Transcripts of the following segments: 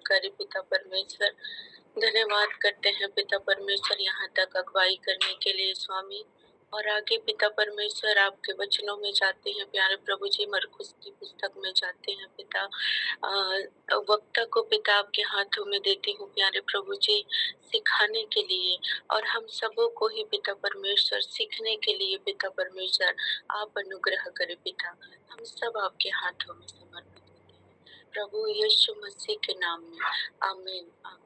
करे पिता परमेश्वर। धन्यवाद करते हैं पिता परमेश्वर यहाँ तक अगुवाई करने के लिए स्वामी। और आगे पिता परमेश्वर आपके वचनों में जाते हैं प्यारे प्रभु जी, मरकुस की पुस्तक में जाते हैं पिता। वक्ता को पिता आपके हाथों में देती हूँ प्यारे प्रभु जी, सिखाने के लिए और हम सबों को ही पिता परमेश्वर सीखने के लिए पिता परमेश्वर आप अनुग्रह करें पिता। हम सब आपके हाथों में समर्पित होते हैं प्रभु यीशु मसीह के नाम में, आमीन आमीन।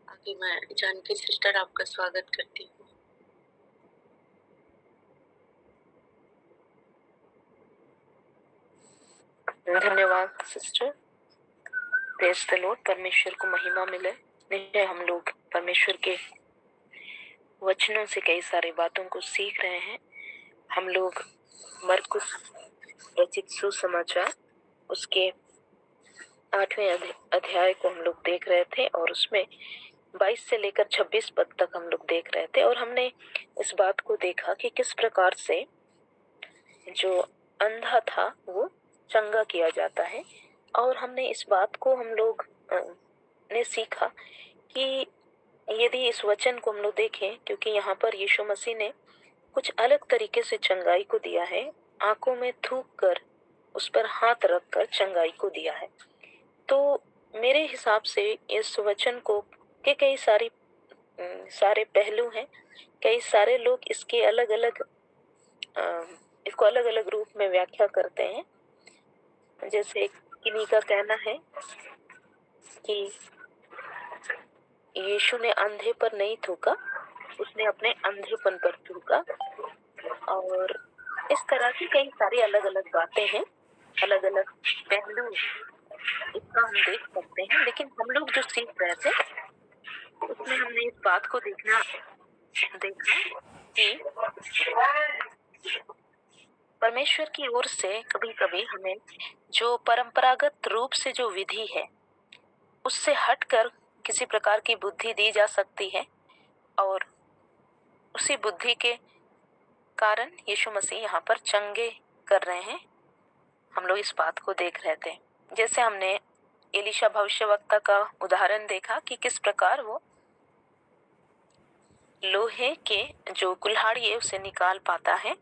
आगे मैं जानकी सिस्टर आपका स्वागत करती हूँ। धन्यवाद सिस्टर। Praise the Lord. परमेश्वर को महिमा मिले। निश्चय हम लोग परमेश्वर के वचनों से कई सारी बातों को सीख रहे हैं। हम लोग मरकुस रचित सुसमाचार उसके 8वें अध्याय को हम लोग देख रहे थे और उसमें 22 से लेकर 26 पद तक हम लोग देख रहे थे और हमने इस बात को देखा कि किस प्रकार से जो अंधा था वो चंगा किया जाता है। और हमने इस बात को हम लोग ने सीखा कि यदि इस वचन को हम लोग देखें, क्योंकि यहाँ पर यीशु मसीह ने कुछ अलग तरीके से चंगाई को दिया है, आंखों में थूक कर उस पर हाथ रख कर चंगाई को दिया है। तो मेरे हिसाब से इस वचन को के कई सारे पहलू हैं। कई सारे लोग इसके अलग अलग इसको अलग अलग रूप में व्याख्या करते हैं। जैसे किन्हीं का कहना है कि यीशु ने अंधे पर नहीं थूका, उसने अपने अंधेपन पर थूका। और इस तरह की कई सारी अलग अलग बातें हैं, अलग अलग पहलू इसका हम देख सकते हैं। लेकिन हम लोग जो सीख रहे थे उसमें हमने इस बात को देखा कि परमेश्वर की ओर से कभी कभी हमें जो परंपरागत रूप से जो विधि है उससे हटकर किसी प्रकार की बुद्धि दी जा सकती है और उसी बुद्धि के कारण यीशु मसीह यहाँ पर चंगे कर रहे हैं। हम लोग इस बात को देख रहे थे। जैसे हमने एलीशा भविष्यवक्ता का उदाहरण देखा कि किस प्रकार वो लोहे के जो कुल्हाड़ी है उसे निकाल पाता है।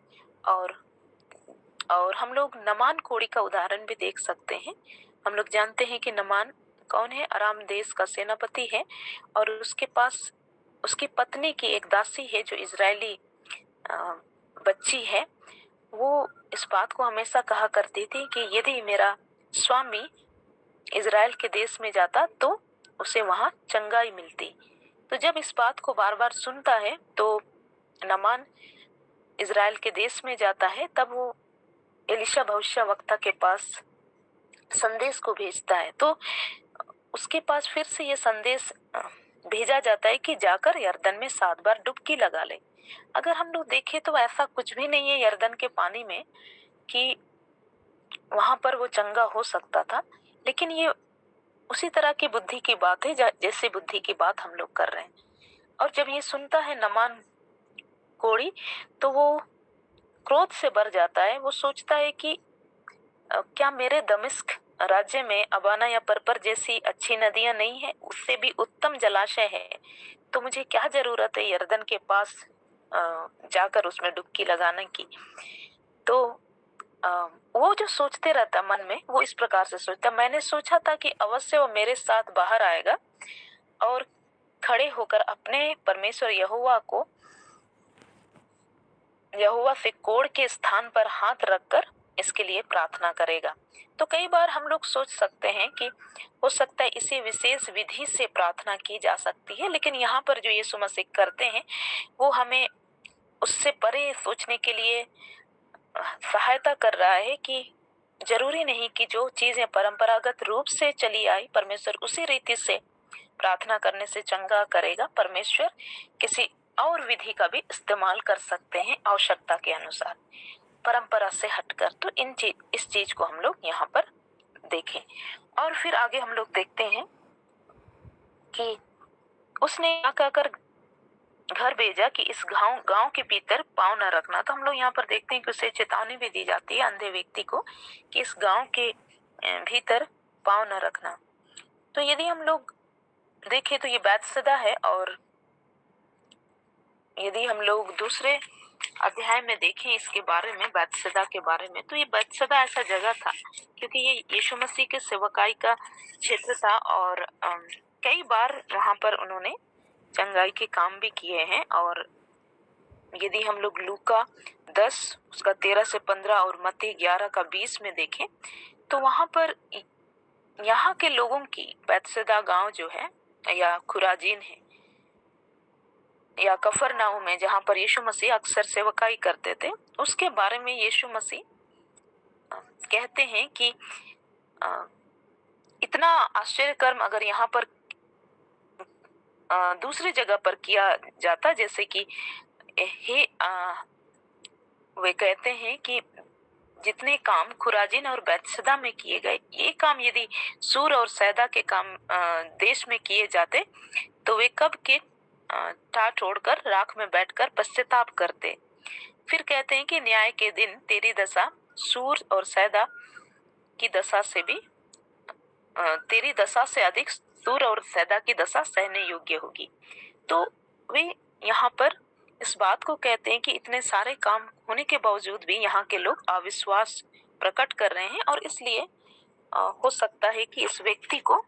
और हम लोग नमान कोड़ी का उदाहरण भी देख सकते हैं। हम लोग जानते हैं कि नमान कौन है, अराम देश का सेनापति है और उसके पास उसकी पत्नी की एक दासी है जो इजरायली बच्ची है। वो इस बात को हमेशा कहा करती थी कि यदि मेरा स्वामी इजराइल के देश में जाता तो उसे वहां चंगाई मिलती। तो जब इस बात को बार बार सुनता है तो नमान इजराइल के देश में जाता है। तब वो एलीशा भविष्यवक्ता के पास संदेश को भेजता है। तो उसके पास फिर से ये संदेश भेजा जाता है कि जाकर यर्दन में 7 बार डुबकी लगा ले। अगर हम लोग देखें तो ऐसा कुछ भी नहीं है यर्दन के पानी में कि वहां पर वो चंगा हो सकता था। लेकिन ये उसी तरह की बुद्धि की बात है जैसी बुद्धि की बात हम लोग कर रहे हैं। और जब ये सुनता है नमान कोड़ी तो वो क्रोध से भर जाता है। वो सोचता है कि क्या मेरे दमिश्क राज्य में अबाना या परपर जैसी अच्छी नदियां नहीं है, उससे भी उत्तम जलाशय है, तो मुझे क्या जरूरत है यर्दन के पास जाकर उसमें डुबकी लगाने की। तो वो जो सोचते रहता मन में वो इस प्रकार से सोचता, मैंने सोचा था कि अवश्य वो मेरे साथ बाहर आएगा और खड़े होकर अपने परमेश्वर यहोवा से कोड़ के स्थान पर हाथ रखकर इसके लिए प्रार्थना करेगा। तो कई बार हम लोग सोच सकते हैं कि हो सकता है इसी विशेष विधि से प्रार्थना की जा सकती है, लेकिन यहाँ पर जो यीशु मसीह करते हैं वो हमें उससे परे सोचने के लिए सहायता कर रहा है कि जरूरी नहीं कि जो चीजें परंपरागत रूप से चली आई परमेश्वर उसी रीति से प्रार्थना करने से चंगा करेगा। परमेश्वर किसी और विधि का भी इस्तेमाल कर सकते हैं आवश्यकता के अनुसार, परंपरा से हटकर। तो इस चीज को हम लोग यहाँ पर देखें। और फिर आगे हम लोग देखते हैं कि उसने आकर घर भेजा कि इस गांव के भीतर पांव न रखना। तो हम लोग यहाँ पर देखते हैं कि उसे चेतावनी भी दी जाती है अंधे व्यक्ति को कि इस गांव के भीतर पांव न रखना। तो यदि हम लोग देखें तो ये बैतसैदा है, और यदि हम लोग दूसरे अध्याय में देखें इसके बारे में, बैतसैदा के बारे में, तो ये बैतसैदा ऐसा जगह था क्योंकि ये यीशु मसीह के सेवकाई का क्षेत्र था, और कई बार वहां पर उन्होंने चंगाई के काम भी किए हैं। और यदि हम लोग लूका 10 उसका 13 से 15 और मत्ती 11 का 20 में देखें, तो वहां पर यहाँ के लोगों की बैतसैदा गांव जो है, या खुराजीन है, या कफरनाहूम में जहां पर यीशु मसीह अक्सर सेवकाई करते थे, उसके बारे में यीशु मसीह कहते हैं कि इतना आश्चर्य कर्म अगर यहाँ पर दूसरी जगह पर किया जाता, जैसे कि हे वे कहते हैं कि जितने काम खुराजिन और बैतसैदा में किए गए, ये काम यदि सूर और सैदा के काम देश में किए जाते तो वे कब के टाट ओढ़कर राख में बैठकर पश्चाताप करते। फिर कहते हैं कि न्याय के दिन तेरी दशा सूर और सैदा की दशा से भी तेरी दशा से अधिक सूर और सैदा की दशा सहने योग्य होगी। तो वे यहाँ पर इस बात को कहते हैं कि इतने सारे काम होने के बावजूद भी यहाँ के लोग अविश्वास प्रकट कर रहे हैं, और इसलिए हो सकता है कि इस व्यक्ति को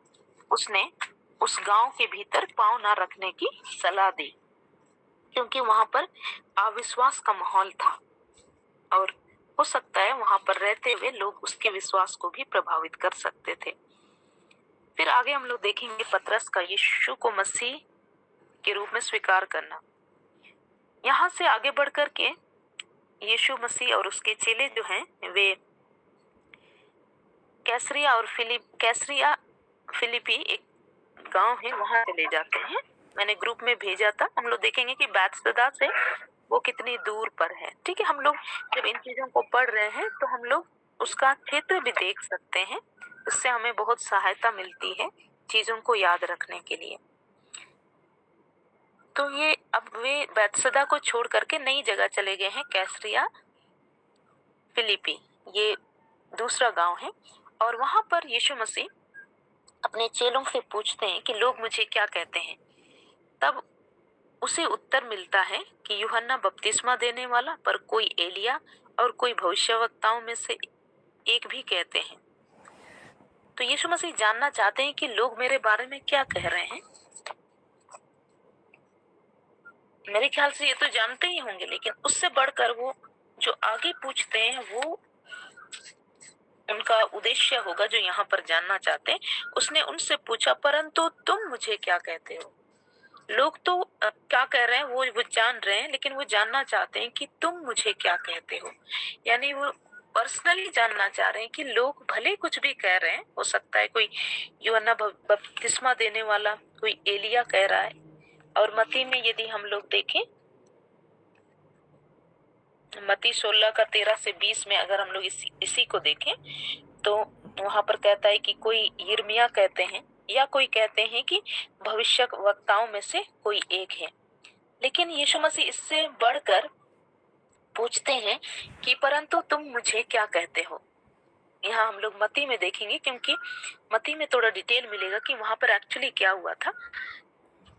उसने उस गांव के भीतर पांव ना रखने की सलाह दी, क्योंकि वहां पर अविश्वास का माहौल था, और हो सकता है वहां पर रहते हुए लोग उसके विश्वास को भी प्रभावित कर सकते थे। फिर आगे हम लोग देखेंगे पतरस का यीशु को मसीह के रूप में स्वीकार करना। यहाँ से आगे बढ़कर के यीशु मसीह और उसके चेले जो हैं वे कैसरिया फिलिपी एक गांव है, वहां चले जाते हैं। मैंने ग्रुप में भेजा था, हम लोग देखेंगे कि बैतसैदा से वो कितनी दूर पर है। ठीक है, हम लोग जब इन चीजों को पढ़ रहे हैं तो हम लोग उसका क्षेत्र भी देख सकते हैं, उससे हमें बहुत सहायता मिलती है चीजों को याद रखने के लिए। तो ये अब वे बैतसैदा को छोड़ करके नई जगह चले गए हैं, कैसरिया फिलिपी, ये दूसरा गांव है। और वहां पर यीशु मसीह अपने चेलों से पूछते हैं कि लोग मुझे क्या कहते हैं। तब उसे उत्तर मिलता है कि यूहन्ना बपतिस्मा देने वाला, पर कोई एलिया और कोई भविष्यवक्ताओं में से एक भी कहते हैं। तो यीशु मसीह जानना चाहते हैं कि लोग मेरे बारे में क्या कह रहे हैं। मेरे ख्याल से ये तो जानते ही होंगे, लेकिन उससे बढ़कर वो जो आगे पूछते हैं वो उनका उद्देश्य होगा जो यहाँ पर जानना चाहते हैं। उसने उनसे पूछा, परंतु तुम मुझे क्या कहते हो। लोग तो क्या कह रहे हैं वो जान रहे हैं, लेकिन वो जानना चाहते हैं कि तुम मुझे क्या कहते हो। यानी वो पर्सनली जानना चाह रहे हैं कि लोग भले कुछ भी कह रहे हैं, हो सकता है कोई यूहन्ना बपतिस्मा देने वाला, कोई एलिया कह रहा है। और मत्ती में यदि हम लोग देखें, मत्ती 16 का 13 से 20 में अगर हम लोग इसी को देखें तो वहां पर कहता है कि कोई यिर्मयाह कहते हैं, या कोई कहते हैं कि भविष्य वक्ताओं में से कोई एक है। लेकिन यीशु मसीह इससे बढ़कर पूछते हैं कि परंतु तुम मुझे क्या कहते हो। यहाँ हम लोग मत्ती में देखेंगे, क्योंकि मत्ती में थोड़ा डिटेल मिलेगा कि वहां पर एक्चुअली क्या हुआ था।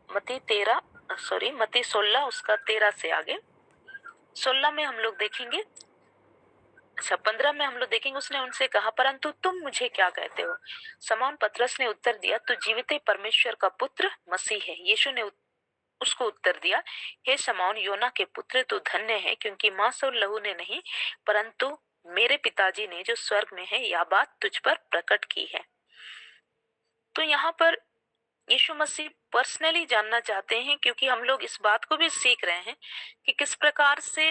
मत्ती 16 उसका 13 से आगे 16 में हम लोग देखेंगे, 15 में हम लोग देखेंगे, उसने उनसे कहा, परंतु तुम मुझे क्या कहते हो। शमौन पतरस ने उत्तर दिया, तू जीवित परमेश्वर का पुत्र मसीह है। यीशु ने उसको उत्तर दिया, हे शमौन योना के पुत्र, तू धन्य है, क्योंकि मांस और लहू ने नहीं परंतु मेरे पिताजी ने जो स्वर्ग में है यह बात तुझ पर प्रकट की है। तो यहाँ पर यीशु मसीह पर्सनली जानना चाहते हैं, क्योंकि हम लोग इस बात को भी सीख रहे हैं कि किस प्रकार से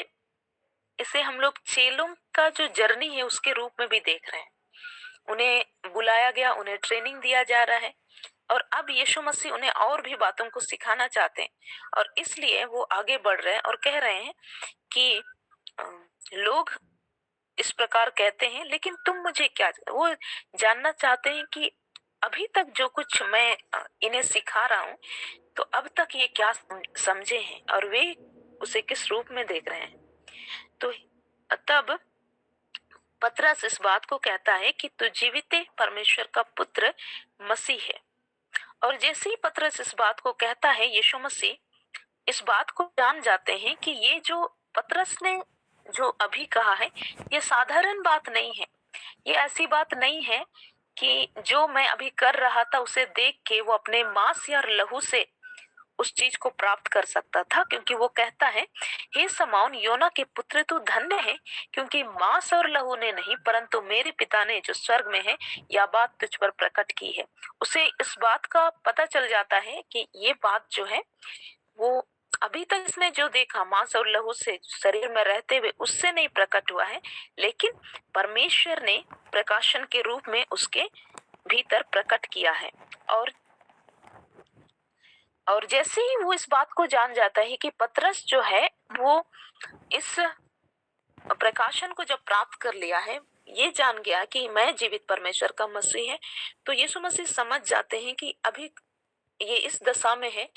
इसे हम लोग चेलों का जो जर्नी है उसके रूप में भी देख रहे हैं। उन्हें बुलाया गया, उन्हें ट्रेनिंग दिया जा रहा है, और अब यीशु मसीह उन्हें और भी बातों को सिखाना चाहते हैं, और इसलिए वो आगे बढ़ रहे हैं और कह रहे हैं कि लोग इस प्रकार कहते हैं, लेकिन तुम मुझे क्या। वो जानना चाहते हैं कि अभी तक जो कुछ मैं इन्हें सिखा रहा हूँ, तो अब तक ये क्या समझे हैं और वे उसे किस रूप में देख रहे हैं। तो तब पतरस इस बात को कहता है कि तू जीवित परमेश्वर का पुत्र मसीह है। और जैसे ही पतरस इस बात को कहता है, यीशु मसीह इस बात को जान जाते हैं कि ये जो पतरस ने जो अभी कहा है, ये साधारण बात नहीं है। ये ऐसी बात नहीं है कि जो मैं अभी कर रहा था उसे देख के वो अपने मांस या लहू से उस चीज को प्राप्त कर सकता था, क्योंकि वो कहता है, हे शमौन योना के पुत्र, तू धन्य है, क्योंकि मांस और लहू ने नहीं परंतु मेरे पिता ने जो स्वर्ग में है यह बात तुझ पर प्रकट की है। उसे इस बात का पता चल जाता है कि ये बात जो है वो अभी तक इसने जो देखा मांस और लहू से शरीर में रहते हुए उससे नहीं प्रकट हुआ है, लेकिन परमेश्वर ने प्रकाशन के रूप में उसके भीतर प्रकट किया है। और जैसे ही वो इस बात को जान जाता है कि पतरस जो है वो इस प्रकाशन को जब प्राप्त कर लिया है, ये जान गया कि मैं जीवित परमेश्वर का मसीह है, तो यीशु मसीह समझ जाते हैं कि अभी ये इस दशा में है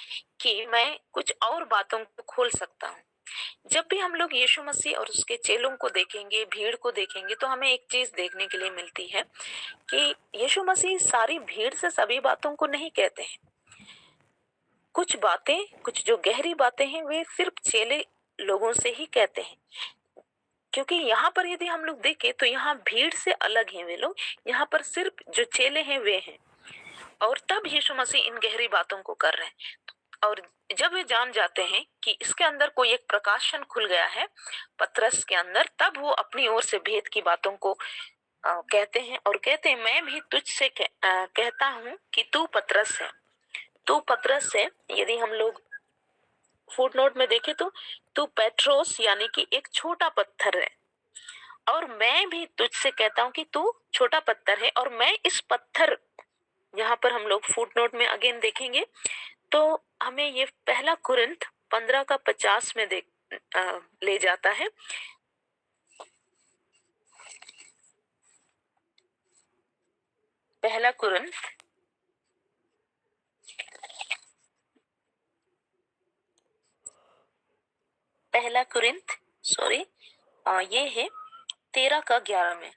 कि मैं कुछ और बातों को खोल सकता हूँ। जब भी हम लोग यीशु मसीह और उसके चेलों को देखेंगे, भीड़ को देखेंगे, तो हमें एक चीज देखने के लिए मिलती है कि यीशु मसीह सारी भीड़ से सभी बातों को नहीं कहते हैं। कुछ बातें, कुछ जो गहरी बातें हैं, वे सिर्फ चेले लोगों से ही कहते हैं, क्योंकि यहाँ पर यदि हम लोग देखें तो यहाँ भीड़ से अलग हैं वे लोग, यहाँ पर सिर्फ जो चेले हैं वे हैं। और तब यीशु मसीह इन गहरी बातों को कर रहे हैं। और जब वे जान जाते हैं कि इसके अंदर कोई एक प्रकाशन खुल गया है पतरस के अंदर, तब वो अपनी ओर से भेद की बातों को कहते हैं और कहते हैं, मैं भी तुझसे कहता हूँ कि तू पतरस है, तू पतरस है। यदि हम लोग फुटनोट में देखें तो तू पेट्रोस यानी कि एक छोटा पत्थर है, और मैं भी तुझसे कहता हूँ कि तू छोटा पत्थर है, और मैं इस पत्थर, यहाँ पर हम लोग फुटनोट में अगेन देखेंगे तो हमें ये पहला कुरिन्थ 15:50 में ले जाता है। पहला कुरिन्थ ये है 13:11 में,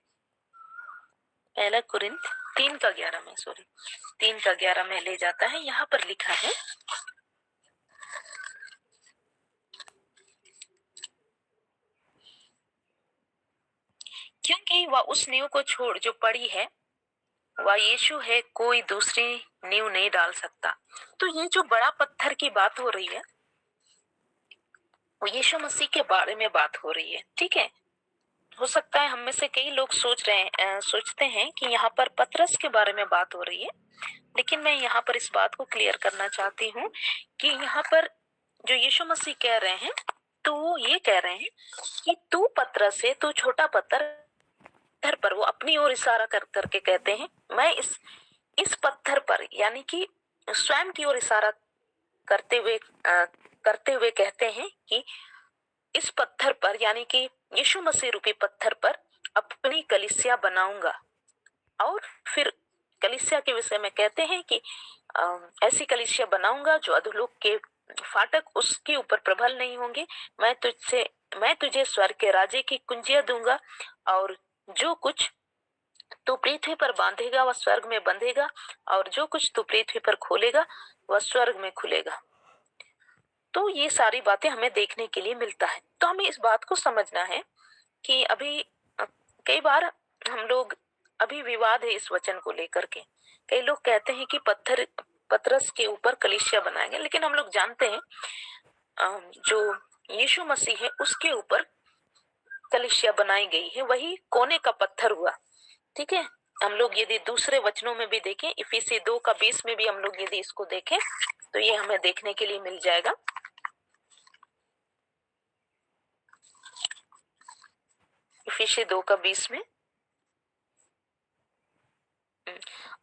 पहला कुरिन्थ 3:11 में, 3:11 में ले जाता है। यहाँ पर लिखा है, क्योंकि वह उस नींव को छोड़ जो पड़ी है वह यीशु है, कोई दूसरी नींव नहीं डाल सकता। तो ये जो बड़ा पत्थर की बात हो रही है वो यीशु मसीह के बारे में बात हो रही है, ठीक है। हो सकता है हम में से कई लोग सोचते हैं कि यहाँ पर पतरस के बारे में बात हो रही है, लेकिन मैं यहाँ पर इस बात को क्लियर करना चाहती हूँ कि यहाँ पर जो यीशु मसीह कह रहे हैं तो वो ये कह रहे हैं कि तू पतरस है, तू छोटा पत्थर पर, वो अपनी ओर इशारा कर करके कहते हैं, मैं इस पत्थर पर, यानी कि स्वयं की ओर इशारा करते हुए कहते हैं कि इस पत्थर पर, यानी कि यीशु मसीह रूपी पत्थर पर अपनी कलीसिया बनाऊंगा। और फिर कलीसिया के विषय में कहते हैं कि ऐसी कलीसिया बनाऊंगा जो अधोलोक के फाटक उसके ऊपर प्रबल नहीं होंगे। मैं तुझे स्वर्ग के राज्य की कुंजियां दूंगा, और जो कुछ तू पृथ्वी पर बांधेगा वह स्वर्ग में बंधेगा, और जो कुछ तू पृथ्वी पर खोलेगा वह स्वर्ग में खुलेगा। तो ये सारी बातें हमें देखने के लिए मिलता है। तो हमें इस बात को समझना है कि अभी कई बार हम लोग, अभी विवाद है इस वचन को लेकर के। कई लोग कहते हैं कि पतरस के ऊपर कलीसिया बनाएंगे, लेकिन हम लोग जानते हैं जो यीशु मसीह है उसके ऊपर कलीसिया बनाई गई है, वही कोने का पत्थर हुआ, ठीक है। हम लोग यदि दूसरे वचनों में भी देखें, इफिसी 2:20 में भी हम लोग यदि इसको देखें तो ये हमें देखने के लिए मिल जाएगा। इफिसी 2:20 में,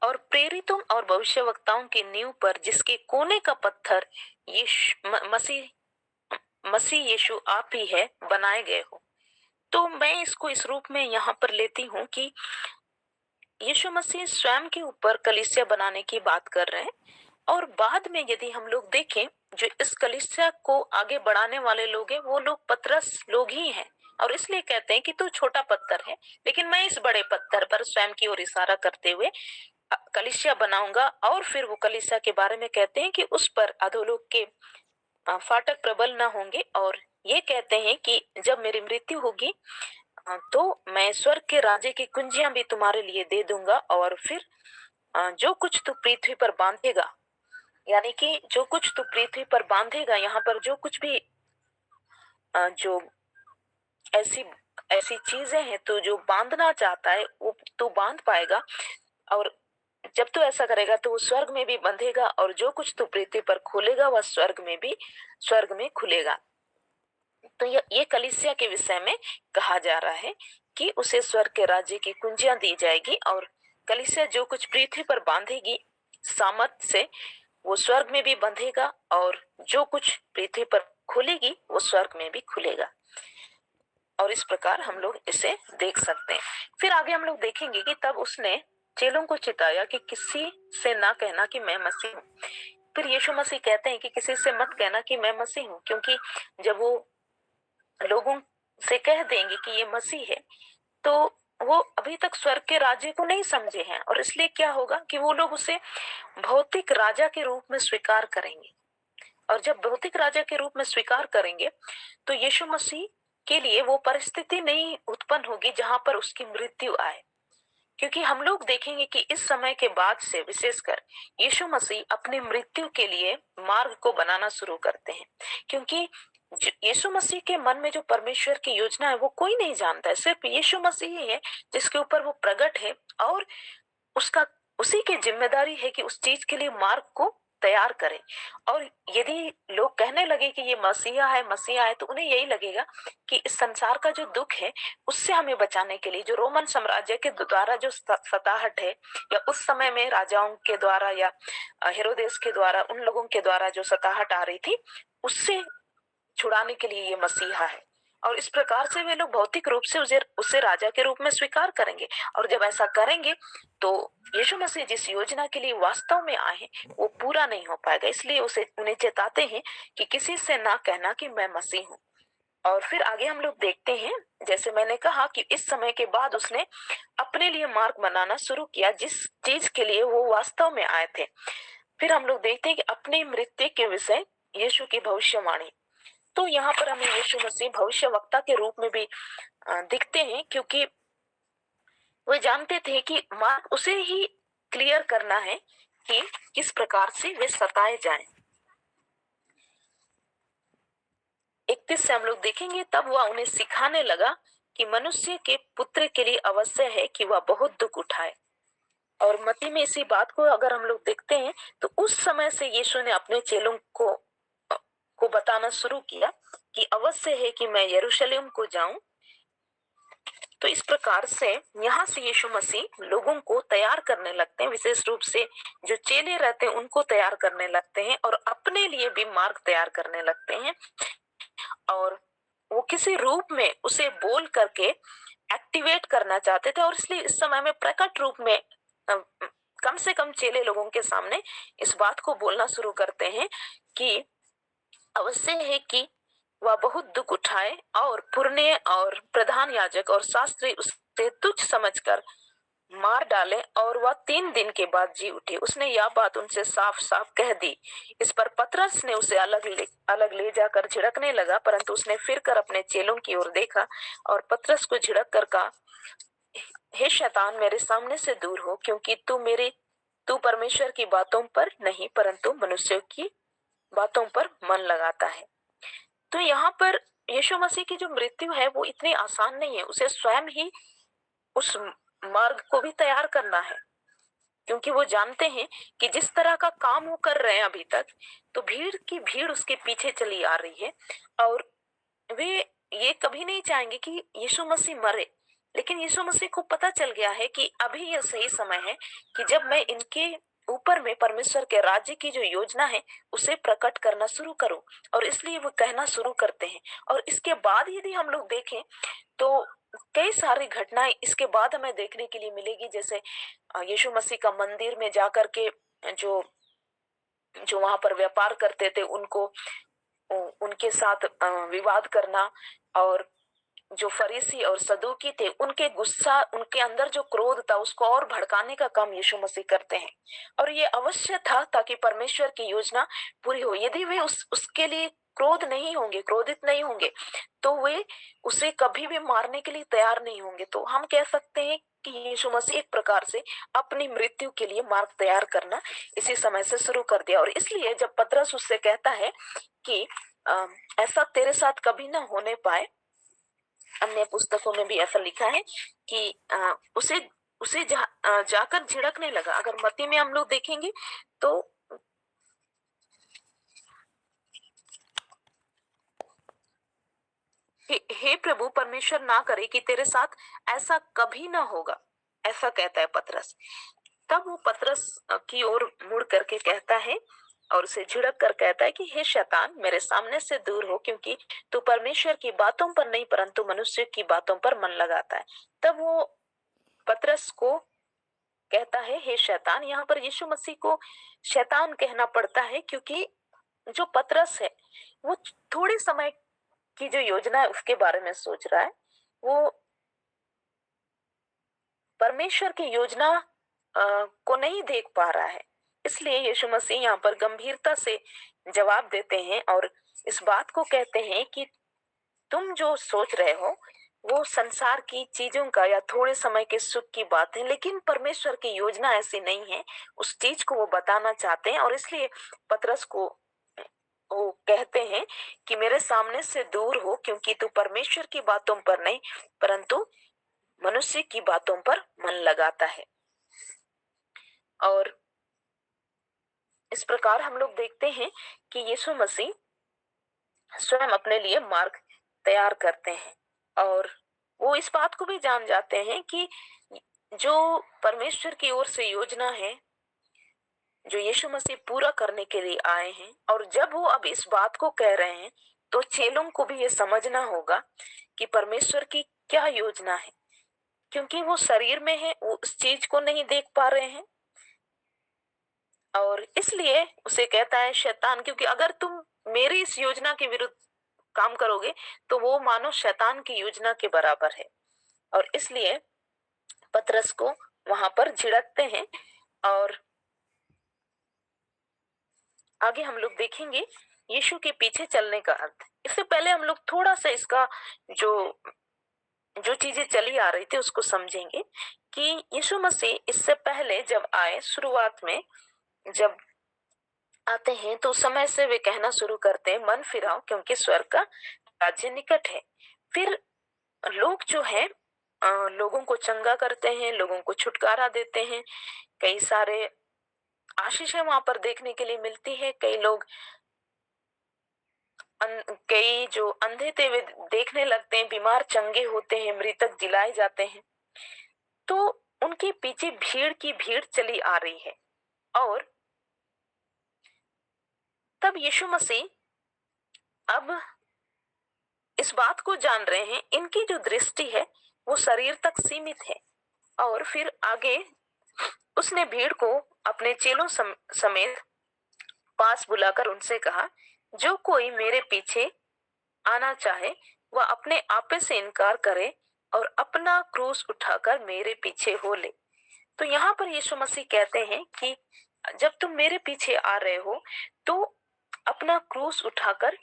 और प्रेरितों और भविष्यवक्ताओं की नींव पर जिसके कोने का पत्थर मसीह यीशु आप ही है, बनाए गए हो। तो मैं इसको इस रूप में यहाँ पर लेती हूँ कि यीशु मसीह स्वयं के ऊपर कलीसिया बनाने की बात कर रहे हैं, और बाद में यदि हम लोग देखें जो इस कलीसिया को आगे बढ़ाने वाले लोग हैं वो लोग पतरस लोग ही हैं, और इसलिए कहते हैं कि तू छोटा पत्थर है, लेकिन मैं इस बड़े पत्थर पर, स्वयं की ओर इशारा करते हुए कलीसिया बनाऊंगा। और फिर वो कलीसिया के बारे में कहते हैं कि उस पर अधोलोक के फाटक प्रबल ना होंगे, और ये कहते हैं कि जब मेरी मृत्यु होगी तो मैं स्वर्ग के राज्य की कुंजियां भी तुम्हारे लिए दे दूंगा। और फिर जो कुछ तू पृथ्वी पर बांधेगा, यानी कि जो कुछ तू पृथ्वी पर बांधेगा, यहाँ पर जो कुछ भी जो ऐसी ऐसी चीजें हैं तो जो बांधना चाहता है वो तू बांध पाएगा। और जब तू ऐसा करेगा तो वो स्वर्ग में भी बंधेगा, और जो कुछ तू पृथ्वी पर खोलेगा वह स्वर्ग में खुलेगा। तो ये कलीसिया के विषय में कहा जा रहा है कि उसे स्वर्ग के राज्य की कुंजियां दी जाएगी, और कलीसिया जो कुछ पृथ्वी पर बांधेगी सामर्थ से वो स्वर्ग में भी बंधेगा, और जो कुछ पृथ्वी पर खुलेगी वो स्वर्ग में भी खुलेगा। और इस प्रकार हम लोग इसे देख सकते हैं। फिर आगे हम लोग देखेंगे कि तब उसने चेलों को चिताया कि किसी से ना कहना कि मैं मसीह हूँ। फिर यीशु मसीह कहते हैं कि किसी से मत कहना कि मैं मसीह हूँ, क्योंकि जब वो लोगों से कह देंगे कि ये मसीह है तो वो अभी तक स्वर्ग के राज्य को नहीं समझे हैं, और इसलिए क्या होगा कि वो लोग उसे भौतिक राजा के रूप में स्वीकार करेंगे। और जब भौतिक राजा के रूप में स्वीकार करेंगे तो यीशु मसीह के लिए वो परिस्थिति नहीं उत्पन्न होगी जहां पर उसकी मृत्यु आए। क्योंकि हम लोग देखेंगे कि इस समय के बाद से विशेषकर यीशु मसीह अपनी मृत्यु के लिए मार्ग को बनाना शुरू करते हैं। क्योंकि यीशु मसीह के मन में जो परमेश्वर की योजना है वो कोई नहीं जानता है, सिर्फ यीशु मसीह ही है जिसके ऊपर वो प्रकट है, और उसका उसी की जिम्मेदारी है कि उस चीज के लिए मार्ग को तैयार करें। और यदि लोग कहने लगे कि ये मसीहा है तो उन्हें यही लगेगा कि इस संसार का जो दुख है उससे हमें बचाने के लिए जो रोमन साम्राज्य के द्वारा जो सताहट है, या उस समय में राजाओं के द्वारा या हेरोदेस के द्वारा उन लोगों के द्वारा जो सताहट आ रही थी उससे छुड़ाने के लिए ये मसीहा है। और इस प्रकार से वे लोग भौतिक रूप से उसे राजा के रूप में स्वीकार करेंगे। और जब ऐसा करेंगे तो यीशु मसीह जिस योजना के लिए वास्तव में आए हैं वो पूरा नहीं हो पाएगा। इसलिए उन्हें चेताते हैं कि किसी से ना कहना कि मैं मसीह हूँ। और फिर आगे हम लोग देखते हैं, जैसे मैंने कहा कि इस समय के बाद उसने अपने लिए मार्ग बनाना शुरू किया जिस चीज के लिए वो वास्तव में आए थे। फिर हम लोग देखते हैं कि अपनी मृत्यु के विषय यीशु की भविष्यवाणी। तो यहाँ पर हमें यीशु मसीह भविष्यवक्ता के रूप में भी दिखते हैं, क्योंकि वे जानते थे कि मार्ग उसे ही क्लियर करना है कि किस प्रकार से वे सताए जाएं। 31 से हम लोग देखेंगे, तब वह उन्हें सिखाने लगा कि मनुष्य के पुत्र के लिए अवश्य है कि वह बहुत दुख उठाए। और मत्ती में इसी बात को अगर हम लोग देखते हैं तो उस समय से यीशु ने अपने चेलों को बताना शुरू किया कि अवश्य है कि मैं यरूशलेम को जाऊं। तो इस प्रकार से यहाँ से यीशु मसीह लोगों को तैयार करने लगते हैं, विशेष रूप से जो चेले रहते हैं उनको तैयार करने लगते हैं, और अपने लिए भी मार्ग तैयार करने लगते हैं। और वो किसी रूप में उसे बोल करके एक्टिवेट करना चाहते थे, और इसलिए इस समय में प्रकट रूप में कम से कम चेले लोगों के सामने इस बात को बोलना शुरू करते हैं कि अवश्य है कि वह बहुत दुख उठाए, और पुरने और प्रधान याजक और शास्त्री उसे तुच्छ समझकर मार डाले, और वह 3 दिन के बाद जी उठे। उसने यह बात उनसे साफ साफ कह दी। इस पर पतरस ने उसे अलग ले जाकर झिड़कने लगा, परंतु उसने फिर कर अपने चेलों की ओर देखा और पतरस को झिड़क कर कहा, हे शैतान, मेरे सामने से दूर हो, क्योंकि तू परमेश्वर की बातों पर नहीं परंतु मनुष्यों की बातों पर मन लगाता है। तो यहाँ पर यीशु मसीह की जो मृत्यु है वो इतनी आसान नहीं है, उसे स्वयं ही उस मार्ग को भी तैयार करना है, क्योंकि वो जानते हैं कि जिस तरह का काम वो कर रहे हैं अभी तक, तो भीड़ की भीड़ उसके पीछे चली आ रही है, और वे ये कभी नहीं चाहेंगे कि यीशु मसीह मरे। लेकिन यीशु मसीह को पता चल गया है कि अभी यह सही समय है कि जब मैं इनके ऊपर में परमेश्वर के राज्य की जो योजना है उसे प्रकट करना शुरू करूं, और इसलिए वो कहना शुरू करते हैं। और इसके बाद यदि हम लोग देखें तो कई सारी घटनाएं इसके बाद हमें देखने के लिए मिलेगी, जैसे यीशु मसीह का मंदिर में जाकर के जो जो वहां पर व्यापार करते थे उनको उनके साथ विवाद करना, और जो फरीसी और सदूकी थे, उनके गुस्सा, उनके अंदर जो क्रोध था, उसको और भड़काने का काम यीशु मसीह करते हैं। और ये अवश्य था ताकि परमेश्वर की योजना पूरी हो। यदि वे उसके लिए क्रोधित नहीं होंगे, तो वे उसे कभी भी मारने के लिए तैयार नहीं होंगे। तो हम कह सकते हैं कि यीशु मसीह एक प्रकार से अपनी मृत्यु के लिए मार्ग तैयार करना इसी समय से शुरू कर दिया। और इसलिए जब पतरस उससे कहता है कि ऐसा तेरे साथ कभी ना होने पाए, अन्य पुस्तकों में भी ऐसा लिखा है कि उसे उसे जाकर झिड़कने लगा। अगर मत्ती में हम लोग देखेंगे तो हे प्रभु, परमेश्वर ना करे कि तेरे साथ ऐसा कभी ना होगा, ऐसा कहता है पतरस। तब वो पतरस की ओर मुड़ करके कहता है और उसे झिड़क कर कहता है कि हे शैतान, मेरे सामने से दूर हो, क्योंकि तू परमेश्वर की बातों पर नहीं परंतु मनुष्य की बातों पर मन लगाता है। तब वो पतरस को कहता है हे शैतान। यहाँ पर यीशु मसीह को शैतान कहना पड़ता है क्योंकि जो पतरस है वो थोड़े समय की जो योजना है उसके बारे में सोच रहा है। वो परमेश्वर की योजना को नहीं देख पा रहा है। इसलिए यीशु मसीह यहाँ पर गंभीरता से जवाब देते हैं और इस बात को कहते हैं कि तुम जो सोच रहे हो वो संसार की चीजों का या थोड़े समय के सुख की बात है, लेकिन परमेश्वर की योजना ऐसी नहीं है। उस चीज को वो बताना चाहते हैं और इसलिए पतरस को वो कहते हैं कि मेरे सामने से दूर हो, क्योंकि तू परमेश्वर की बातों पर नहीं परंतु मनुष्य की बातों पर मन लगाता है। और इस प्रकार हम लोग देखते हैं कि यीशु मसीह स्वयं अपने लिए मार्ग तैयार करते हैं और वो इस बात को भी जान जाते हैं कि जो परमेश्वर की ओर से योजना है, जो यीशु मसीह पूरा करने के लिए आए हैं, और जब वो अब इस बात को कह रहे हैं तो चेलों को भी ये समझना होगा कि परमेश्वर की क्या योजना है, क्योंकि वो शरीर में है, वो उस चीज को नहीं देख पा रहे हैं। और इसलिए उसे कहता है शैतान, क्योंकि अगर तुम मेरी इस योजना के विरुद्ध काम करोगे तो वो मानो शैतान की योजना के बराबर है। और इसलिए पतरस को वहां पर झिड़कते हैं। और आगे हम लोग देखेंगे यीशु के पीछे चलने का अर्थ। इससे पहले हम लोग थोड़ा सा इसका जो जो चीजें चली आ रही थी उसको समझेंगे कि यीशु मसीह इससे पहले जब आए, शुरुआत में जब आते हैं तो समय से वे कहना शुरू करते हैं मन फिराओ, क्योंकि स्वर्ग का राज्य निकट है। फिर लोग जो है लोगों को चंगा करते हैं, लोगों को छुटकारा देते हैं। कई सारे आशीषें वहां पर देखने के लिए मिलती है। कई जो अंधे थे वे देखने लगते हैं, बीमार चंगे होते हैं, मृतक जिलाए जाते हैं। तो उनके पीछे भीड़ की भीड़ चली आ रही है। और तब यीशु मसीह अब इस बात को जान रहे हैं, इनकी जो दृष्टि है वो शरीर तक सीमित है। और फिर आगे उसने भीड़ को अपने चेलों समेत पास बुलाकर उनसे कहा, जो कोई मेरे पीछे आना चाहे वह अपने आपे से इनकार करे और अपना क्रूस उठाकर मेरे पीछे हो ले। तो यहाँ पर यीशु मसीह कहते हैं कि जब तुम मेरे पीछे आ रहे हो तो अपना क्रूस उठाकर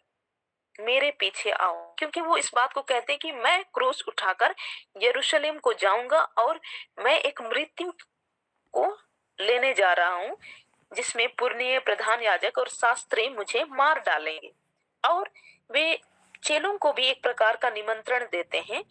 मेरे पीछे आओ, क्योंकि वो इस बात को कहते हैं कि मैं क्रूस उठाकर यरूशलेम को जाऊंगा और मैं एक मृत्यु को लेने जा रहा हूँ जिसमें पुरनिये, प्रधान याजक और शास्त्री मुझे मार डालेंगे। और वे चेलों को भी एक प्रकार का निमंत्रण देते हैं।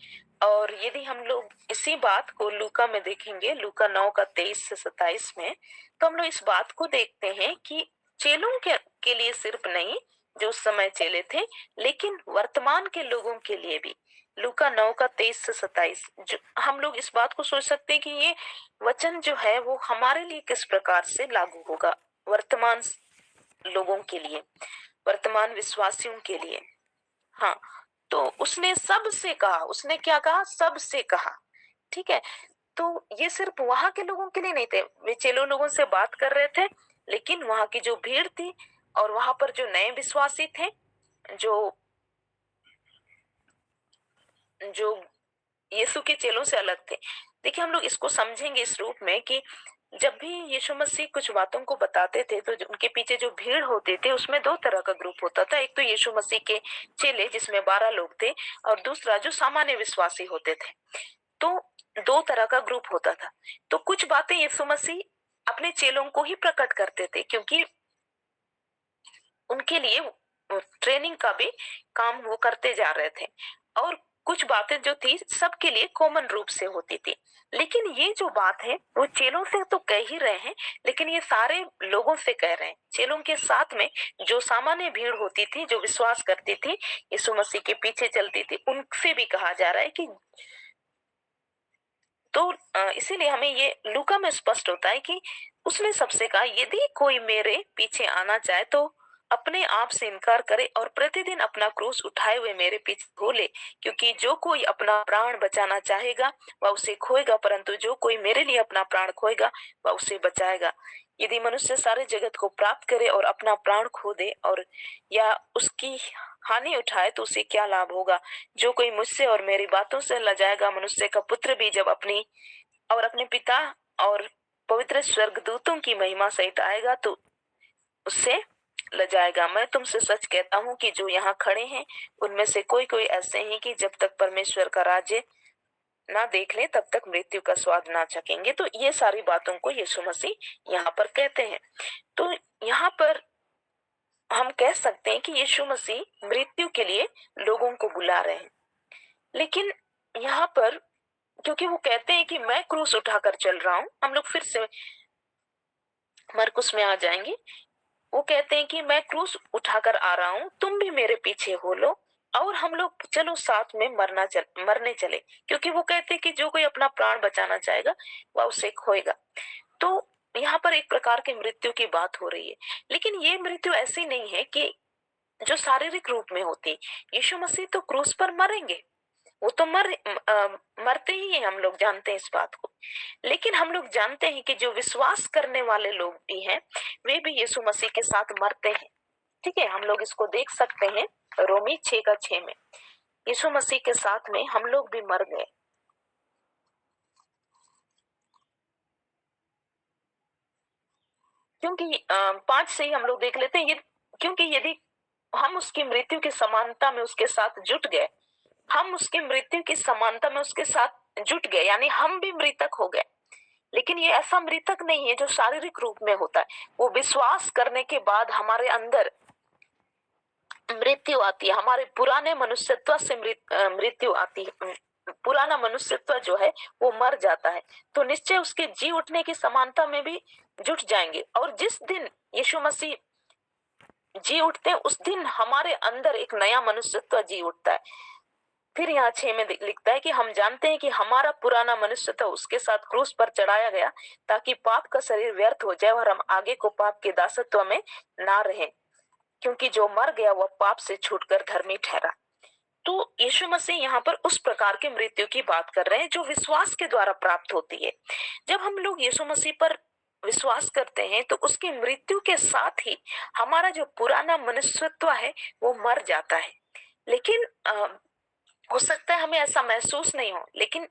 और यदि हम लोग इसी बात को लूका में देखेंगे, लूका 9 का 23 से 27 में, तो हम लोग इस बात को देखते हैं कि चेलों के लिए सिर्फ नहीं जो उस समय चेले थे, लेकिन वर्तमान के लोगों के लिए भी। लूका 9 का 23 से 27, जो हम लोग इस बात को सोच सकते हैं कि ये वचन जो है वो हमारे लिए किस प्रकार से लागू होगा, वर्तमान लोगों के लिए, वर्तमान विश्वासियों के लिए। हाँ, तो उसने सबसे कहा, उसने क्या कहा? सबसे कहा। ठीक है, तो ये सिर्फ वहां के लोगों के लिए नहीं थे, वे चेलों लोगों से बात कर रहे थे, लेकिन वहां की जो भीड़ थी और वहां पर जो नए विश्वासी थे, जो जो यीशु के चेलों से अलग थे। देखिए, हम लोग इसको समझेंगे इस रूप में कि जब भी यीशु मसीह कुछ बातों को बताते थे तो उनके पीछे जो भीड़ होते थे उसमें दो तरह का ग्रुप होता था। एक तो यीशु मसीह के चेले जिसमें 12 लोग थे, और दूसरा जो सामान्य विश्वासी होते थे। तो दो तरह का ग्रुप होता था। तो कुछ बातें यीशु मसीह अपने चेलों को ही प्रकट करते थे, क्योंकि उनके लिए ट्रेनिंग का भी काम वो करते जा रहे थे, और कुछ बातें जो थी सबके लिए कॉमन रूप से होती थी। लेकिन ये जो बात है वो चेलों से तो कह ही रहे हैं, लेकिन ये सारे लोगों से कह रहे हैं। चेलों के साथ में जो सामान्य भीड़ होती थी, जो विश्वास करती थी, यीशु मसीह के पीछे चलती थी, उनसे भी कहा जा रहा है कि तो इसीलिए हमें ये लूका में स्पष्ट होता है कि उसने सबसे कहा, यदि कोई मेरे पीछे आना चाहे तो अपने आप से इनकार करे और प्रतिदिन अपना क्रूस उठाए हुए मेरे पीछे हो ले। क्योंकि जो कोई अपना प्राण बचाना चाहेगा वह उसे खोएगा, परंतु जो कोई मेरे लिए अपना प्राण खोएगा वह उसे बचाएगा। यदि मनुष्य सारे जगत को प्राप्त करे और अपना प्राण खो दे और या उसकी हानि उठाए तो उसे क्या लाभ होगा। जो कोई मुझसे और मेरी बातों से लजाएगा, मनुष्य का पुत्र भी जब अपने पिता और पवित्र स्वर्गदूतों की महिमा सहित आएगा तो उससे लजाएगा। मैं तुमसे सच कहता हूँ कि जो यहाँ खड़े हैं उनमें से कोई कोई ऐसे हैं कि जब तक परमेश्वर का राज्य ना देख ले तब तक मृत्यु का स्वाद ना चखेंगे। तो ये सारी बातों को यीशु मसीह यहाँ पर कहते हैं। तो यहाँ पर हम कह सकते हैं कि यीशु मसीह मृत्यु के लिए लोगों को बुला रहे हैं। लेकिन यहाँ पर क्योंकि वो कहते हैं कि मैं क्रूस उठाकर चल रहा हूं, हम लोग फिर से मरकुस में आ जाएंगे। वो कहते हैं कि मैं क्रूस उठाकर आ रहा हूं, तुम भी मेरे पीछे हो लो और हम लोग चलो साथ में मरने चले। क्योंकि वो कहते हैं कि जो कोई अपना प्राण बचाना चाहेगा वह उसे खोएगा। तो यहाँ पर एक प्रकार की मृत्यु की बात हो रही है। लेकिन ये मृत्यु ऐसी नहीं है कि जो शारीरिक रूप में होती। यीशु मसीह तो क्रूस पर मरेंगे, वो तो मरते ही हैं, हम लोग जानते हैं इस बात को। लेकिन हम लोग जानते हैं कि जो विश्वास करने वाले लोग भी हैं वे भी यीशु मसीह के साथ मरते हैं। ठीक है, हम लोग इसको देख सकते हैं रोमी 6:6 में। यीशु मसीह के साथ में हम लोग भी मर गए। क्योंकि 5 से ही हम लोग देख लेते हैं ये, क्योंकि यदि हम उसकी मृत्यु की समानता में उसके साथ जुट गए, हम उसकी मृत्यु की समानता में उसके साथ जुट गए, यानी हम भी मृतक हो गए। लेकिन ये ऐसा मृतक नहीं है जो शारीरिक रूप में होता है। वो विश्वास करने के बाद हमारे अंदर मृत्यु आती है, हमारे पुराने मनुष्यत्व से मृत्यु आती है। पुराना मनुष्यत्व जो है वो मर जाता है, तो निश्चय उसके जी उठने की समानता में भी जुट जाएंगे। और जिस दिन यीशु मसीह जी उठते हैं उस दिन हमारे अंदर एक नया मनुष्यत्व जी उठता है। फिर यहाँ 6 में लिखता है कि हम जानते हैं कि हमारा पुराना मनुष्यत्व उसके साथ क्रूस पर चढ़ाया गया ताकि पाप का शरीर व्यर्थ हो जाए और हम आगे को पाप के दासत्व में ना रहें, क्योंकि जो मर गया वह पाप से छूटकर धर्मी ठहरा। तो यीशु मसीह यहाँ पर उस प्रकार की मृत्यु की बात कर रहे हैं जो विश्वास के द्वारा प्राप्त होती है। जब हम लोग यीशु मसीह पर विश्वास करते हैं तो उसकी मृत्यु के साथ ही हमारा जो पुराना मनुष्यत्व है वो मर जाता है। लेकिन हो सकता है हमें ऐसा महसूस नहीं हो, लेकिन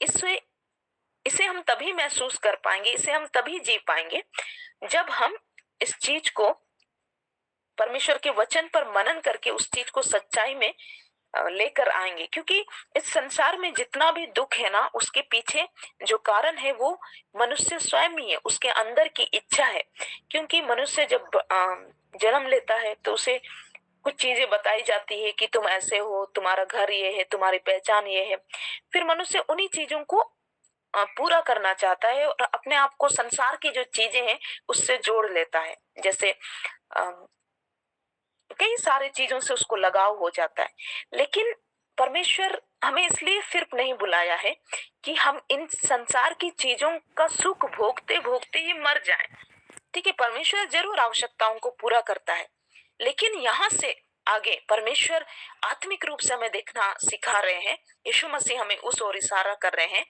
इसे हम तभी महसूस कर पाएंगे, इसे हम तभी जी पाएंगे जब हम इस चीज को परमेश्वर के वचन पर मनन करके उस चीज को सच्चाई में लेकर आएंगे। क्योंकि इस संसार में जितना भी दुख है ना, उसके पीछे जो कारण है वो मनुष्य स्वयं ही है, उसके अंदर की इच्छा है। क्योंकि मनुष्य जब जन्म लेता है तो उसे कुछ चीजें बताई जाती है कि तुम ऐसे हो, तुम्हारा घर ये है, तुम्हारी पहचान ये है। फिर मनुष्य उन्हीं चीजों को पूरा करना चाहता है और अपने आप को संसार की जो चीजें हैं उससे जोड़ लेता है। जैसे कई सारे चीजों से उसको लगाव हो जाता है। लेकिन परमेश्वर हमें इसलिए सिर्फ नहीं बुलाया है कि हम इन संसार की चीजों का सुख भोगते भोगते ही मर जाएं। ठीक है, परमेश्वर जरूर आवश्यकताओं को पूरा करता है, लेकिन यहाँ से आगे परमेश्वर आत्मिक रूप से हमें देखना सिखा रहे हैं। यीशु मसीह हमें उस ओर इशारा कर रहे हैं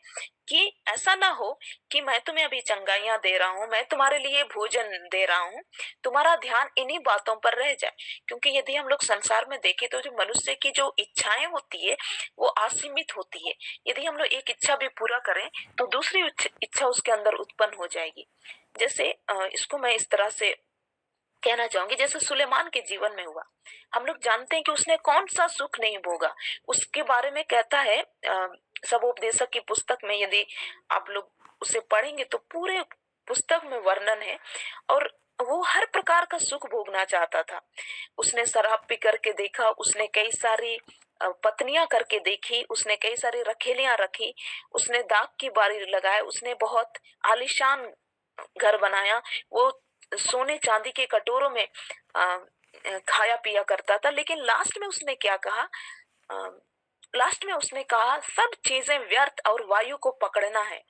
कि ऐसा ना हो कि मैं तुम्हें अभी चंगाइयां दे रहा हूं, मैं तुम्हारे लिए भोजन दे रहा हूं, तुम्हारा ध्यान इन्हीं बातों पर रह जाए। क्योंकि यदि हम लोग संसार में देखें तो जो मनुष्य की जो इच्छाएं होती है वो असीमित होती है। यदि हम लोग एक इच्छा भी पूरा करें तो दूसरी इच्छा उसके अंदर उत्पन्न हो जाएगी। जैसे इसको मैं इस तरह से कहना चाहूंगी, जैसे सुलेमान के जीवन में हुआ। हम लोग जानते हैं कि उसने कौन सा सुख नहीं भोगा। उसके बारे में कहता है सबोपदेशक की पुस्तक में, यदि आप लोग उसे पढ़ेंगे तो पूरे पुस्तक में वर्णन है। और वो हर प्रकार का सुख भोगना चाहता था। उसने शराब पी करके देखा, उसने कई सारी पत्नियां करके देखी, उसने कई सारी रखेलियां रखी, उसने दाग की बारी लगाए, उसने बहुत आलीशान घर बनाया। वो सोने चांदी के कटोरों में खाया पिया करता था। लेकिन लास्ट में उसने क्या कहा? लास्ट में उसने कहा सब चीजें व्यर्थ और वायु को पकड़ना है।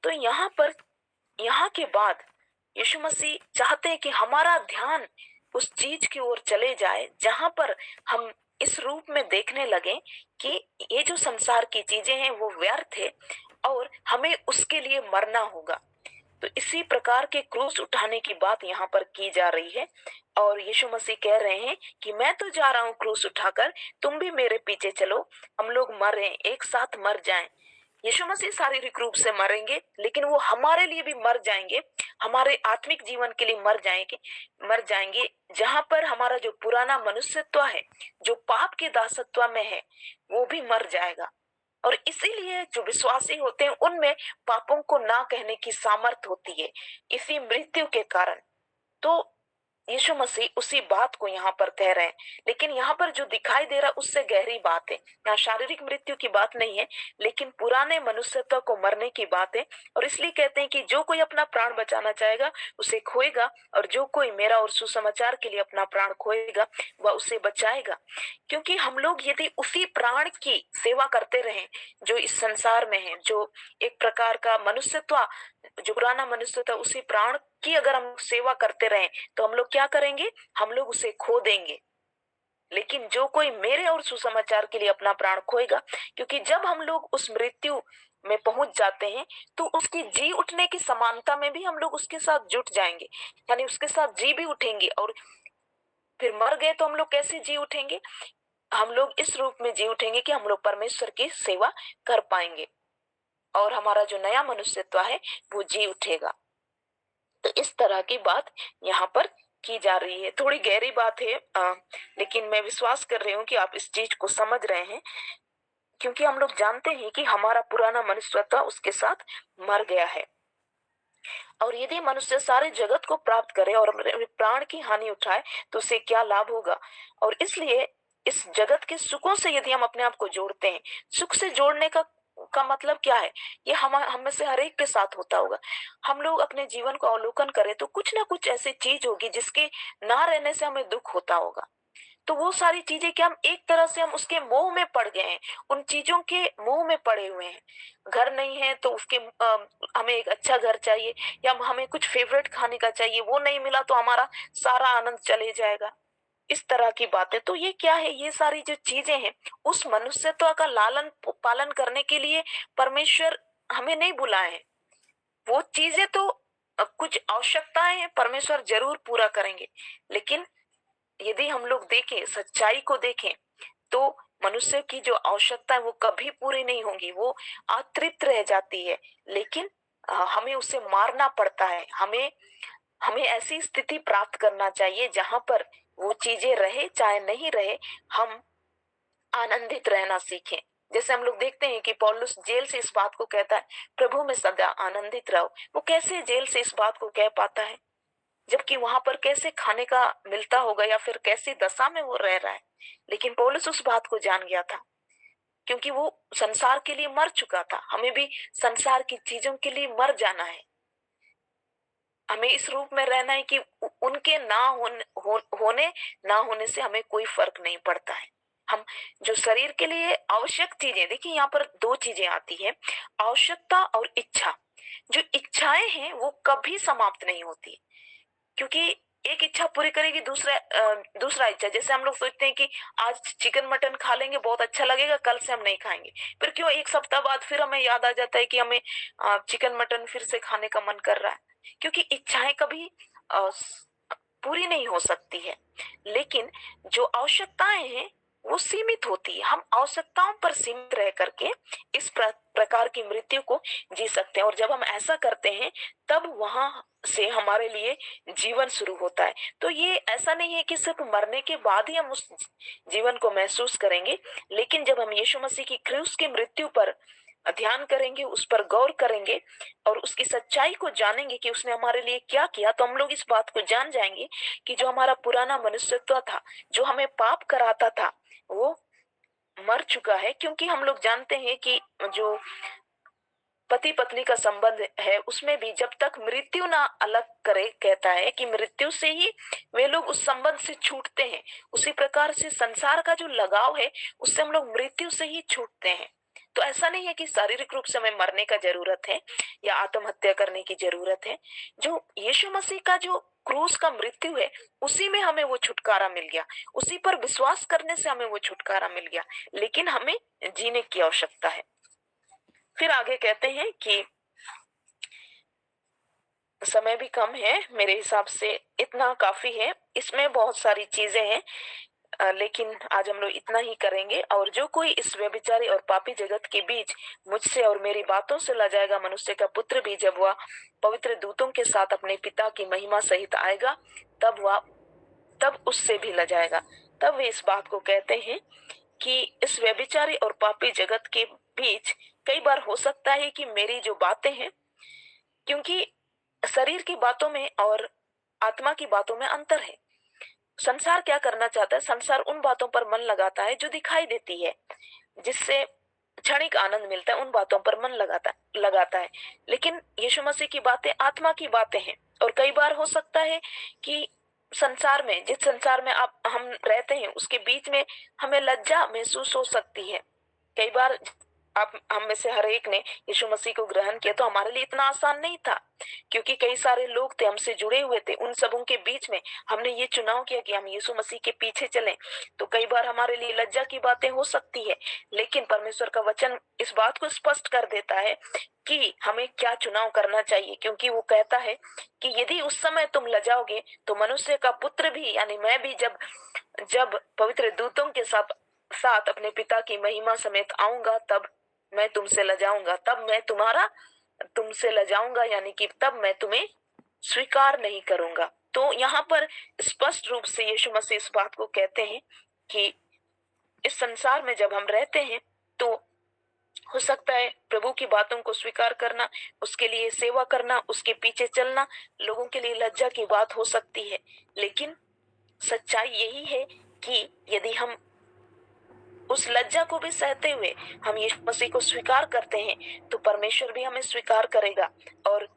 तो यहाँ पर, यहाँ के बाद यीशु मसीह चाहते हैं कि हमारा ध्यान उस चीज की ओर चले जाए जहां पर हम इस रूप में देखने लगे कि ये जो संसार की चीजें हैं वो व्यर्थ है और हमें उसके लिए मरना होगा। तो इसी प्रकार के क्रूस उठाने की बात यहाँ पर की जा रही है। और यीशु मसीह कह रहे हैं कि मैं तो जा रहा हूँ क्रूस उठाकर, तुम भी मेरे पीछे चलो, हम लोग मरें, एक साथ मर जाएं। यीशु मसीह शारीरिक रूप से मरेंगे लेकिन वो हमारे लिए भी मर जाएंगे, हमारे आत्मिक जीवन के लिए मर जाएंगे जहां पर हमारा जो पुराना मनुष्यत्व है, जो पाप के दासत्व में है, वो भी मर जाएगा। और इसीलिए जो विश्वासी होते हैं उनमें पापों को ना कहने की सामर्थ होती है, इसी मृत्यु के कारण। तो यीशु मसीह उसी बात को यहाँ पर कह रहे हैं। लेकिन यहाँ पर जो दिखाई दे रहा है उससे गहरी बात है। यहाँ शारीरिक मृत्यु की बात नहीं है लेकिन पुराने मनुष्यत्व को मरने की बात है। और इसलिए कहते हैं कि जो कोई अपना प्राण बचाना चाहेगा उसे खोएगा, और जो कोई मेरा और सुसमाचार के लिए अपना प्राण खोएगा वह उसे बचाएगा। क्योंकि हम लोग यदि उसी प्राण की सेवा करते रहें जो इस संसार में है, जो एक प्रकार का मनुष्यत्व, जो पुराना मनुष्य था, उसी प्राण की अगर हम सेवा करते रहें तो हम लोग क्या करेंगे? हम लोग उसे खो देंगे। लेकिन जो कोई मेरे और सुसमाचार के लिए अपना प्राण खोएगा, क्योंकि जब हम लोग उस मृत्यु में पहुंच जाते हैं तो उसकी जी उठने की समानता में भी हम लोग उसके साथ जुट जाएंगे, यानी उसके साथ जी भी उठेंगे। और फिर मर गए तो हम लोग कैसे जी उठेंगे? हम लोग इस रूप में जी उठेंगे कि हम लोग परमेश्वर की सेवा कर पाएंगे और हमारा जो नया मनुष्यत्व है वो जी उठेगा। तो इस तरह की बात यहाँ पर की जा रही है। थोड़ी गहरी बात है, लेकिन मैं विश्वास कर रही हूँ कि आप इस चीज को समझ रहे हैं। क्योंकि हम लोग जानते हैं कि हमारा पुराना मनुष्यत्व उसके साथ मर गया है। और यदि मनुष्य सारे जगत को प्राप्त करे और अपने प्राण की हानि उठाए तो उसे क्या लाभ होगा? और इसलिए इस जगत के सुखों से यदि हम अपने आप को जोड़ते हैं, सुख से जोड़ने का मतलब क्या है? ये हम में से हर एक के साथ होता होगा। हम लोग अपने जीवन को अवलोकन करें तो कुछ ना कुछ ऐसी चीज होगी जिसके ना रहने से हमें दुख होता होगा। तो वो सारी चीजें क्या, हम एक तरह से हम उसके मोह में पड़ गए हैं, उन चीजों के मोह में पड़े हुए हैं। घर नहीं है तो उसके हमें एक अच्छा घर चाहिए, या हमें कुछ फेवरेट खाने का चाहिए, वो नहीं मिला तो हमारा सारा आनंद चले जाएगा। इस तरह की बातें। तो ये क्या है? ये सारी जो चीजें हैं उस मनुष्यत्व का लालन पालन करने के लिए परमेश्वर हमें नहीं बुलाए हैं। वो चीजें तो कुछ आवश्यकताएं हैं, परमेश्वर जरूर पूरा करेंगे। लेकिन यदि हम लोग देखें, सच्चाई को देखें, तो मनुष्य की जो आवश्यकता है वो कभी पूरी नहीं होंगी, वो अतृप्त रह जाती है। लेकिन हमें उसे मारना पड़ता है। हमें हमें ऐसी स्थिति प्राप्त करना चाहिए जहां पर वो चीजें रहे चाहे नहीं रहे, हम आनंदित रहना सीखें। जैसे हम लोग देखते हैं कि पौलुस जेल से इस बात को कहता है, प्रभु में सदा आनंदित रहो। वो कैसे जेल से इस बात को कह पाता है जबकि वहां पर कैसे खाने का मिलता होगा या फिर कैसी दशा में वो रह रहा है? लेकिन पौलुस उस बात को जान गया था क्योंकि वो संसार के लिए मर चुका था। हमें भी संसार की चीजों के लिए मर जाना है। हमें इस रूप में रहना है कि उनके होने ना होने से हमें कोई फर्क नहीं पड़ता है। हम जो शरीर के लिए आवश्यक चीजें, देखिए यहाँ पर दो चीजें आती है, आवश्यकता और इच्छा। जो इच्छाएं हैं वो कभी समाप्त नहीं होती, क्योंकि एक इच्छा पूरी करेगी, दूसरा इच्छा, जैसे हम लोग सोचते हैं कि आज चिकन मटन खा लेंगे, बहुत अच्छा लगेगा, कल से हम नहीं खाएंगे। फिर क्यों एक सप्ताह बाद फिर हमें याद आ जाता है कि हमें चिकन मटन फिर से खाने का मन कर रहा है। क्योंकि इच्छाएं कभी पूरी नहीं हो सकती है, लेकिन जो आवश्यकताएं हैं वो सीमित होती है। हम आवश्यकताओं पर सीमित रह करके इस प्रकार की मृत्यु को जी सकते हैं, और जब हम ऐसा करते हैं तब वहां से हमारे लिए जीवन शुरू होता है। तो ये ऐसा नहीं है कि सिर्फ मरने के बाद ही हम उस जीवन को महसूस करेंगे, लेकिन जब हम यीशु मसीह की क्रूस की मृत्यु पर ध्यान करेंगे, उस पर गौर करेंगे और उसकी सच्चाई को जानेंगे कि उसने हमारे लिए क्या किया, तो हम लोग इस बात को जान जाएंगे कि जो हमारा पुराना मनुष्यत्व था, जो हमें पाप कराता था, वो मर चुका है। क्योंकि हम लोग जानते हैं कि जो पति पत्नी का संबंध है उसमें भी जब तक मृत्यु ना अलग करे, कहता है कि मृत्यु से ही वे लोग उस संबंध से छूटते हैं। उसी प्रकार से संसार का जो लगाव है उससे हम लोग मृत्यु से ही छूटते हैं। तो ऐसा नहीं है कि शारीरिक रूप से हमें मरने का जरूरत है या आत्महत्या करने की जरूरत है। जो यीशु मसीह का जो क्रूस का मृत्यु है उसी में हमें वो छुटकारा मिल गया, उसी पर विश्वास करने से हमें वो छुटकारा मिल गया, लेकिन हमें जीने की आवश्यकता है। फिर आगे कहते हैं कि समय भी कम है, मेरे हिसाब से इतना काफी है। इसमें बहुत सारी चीजें हैं, लेकिन आज हम लोग इतना ही करेंगे। और जो कोई इस व्यभिचारी और पापी जगत के बीच मुझसे और मेरी बातों से ला जाएगा, मनुष्य का पुत्र भी जब वह पवित्र दूतों के साथ अपने पिता की महिमा सहित आएगा तब उससे भी ला जाएगा। तब वे इस बात को कहते हैं कि इस व्यभिचारी और पापी जगत के बीच कई बार हो सकता है कि मेरी जो बातें हैं, क्योंकि शरीर की बातों में और आत्मा की बातों में अंतर है। संसार क्या करना चाहता है? संसार उन बातों पर मन लगाता है जो दिखाई देती है, जिससे क्षणिक आनंद मिलता है, उन बातों पर मन लगाता है। लेकिन यीशु मसीह की बातें आत्मा की बातें हैं। और कई बार हो सकता है कि संसार में, जिस संसार में हम रहते हैं उसके बीच में हमें लज्जा महसूस हो सकती है। कई बार आप हम में से हर एक ने यीशु मसीह को ग्रहण किया तो हमारे लिए इतना आसान नहीं था, क्योंकि कई सारे लोग थे हमसे जुड़े हुए थे। उन सबों के बीच में हमने ये चुनाव किया कि हम यीशु मसीह के पीछे चलें। तो कई बार हमारे लिए लज्जा की बातें हो सकती है, लेकिन परमेश्वर का वचन इस बात को स्पष्ट कर देता है कि हमें क्या चुनाव करना चाहिए। क्योंकि वो कहता है कि यदि उस समय तुम लजाओगे तो मनुष्य का पुत्र भी, यानी मैं भी, जब पवित्र दूतों के साथ अपने पिता की महिमा समेत आऊंगा तब मैं तुमसे लजाऊंगा, तब मैं तुमसे लजाऊंगा, यानी कि तब मैं तुम्हें स्वीकार नहीं करूंगा। तो यहाँ पर स्पष्ट रूप से यीशु मसीह इस बात को कहते हैं कि इस संसार में जब हम रहते हैं तो हो सकता है प्रभु की बातों को स्वीकार करना, उसके लिए सेवा करना, उसके पीछे चलना लोगों के लिए लज्जा की बात हो सकती है। लेकिन सच्चाई यही है कि यदि हम उस लज्जा को भी सहते हुए हम यीशु मसीह को स्वीकार करते हैं तो परमेश्वर भी हमें स्वीकार करेगा। और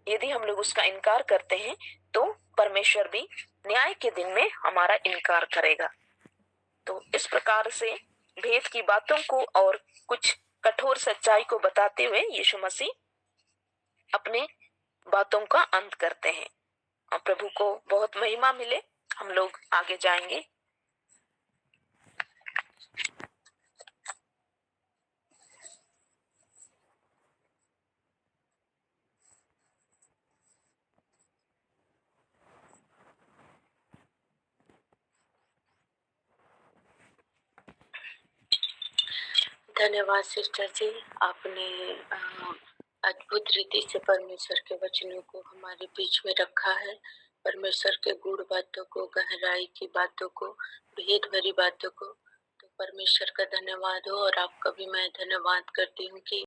यदि हम लोग उसका इनकार करते हैं तो परमेश्वर भी न्याय के दिन में हमारा इनकार करेगा। तो इस प्रकार से भेद की बातों को और कुछ कठोर सच्चाई को बताते हुए यीशु मसीह अपने बातों का अंत करते हैं। और प्रभु को बहुत महिमा मिले। हम लोग आगे जाएंगे। धन्यवाद सिस्टर जी, आपने अद्भुत रीति से परमेश्वर के वचनों को हमारे बीच में रखा है। परमेश्वर के गूढ़ बातों को, गहराई की बातों को, भेद भरी बातों को। तो परमेश्वर का धन्यवाद हो, और आपका भी मैं धन्यवाद करती हूँ कि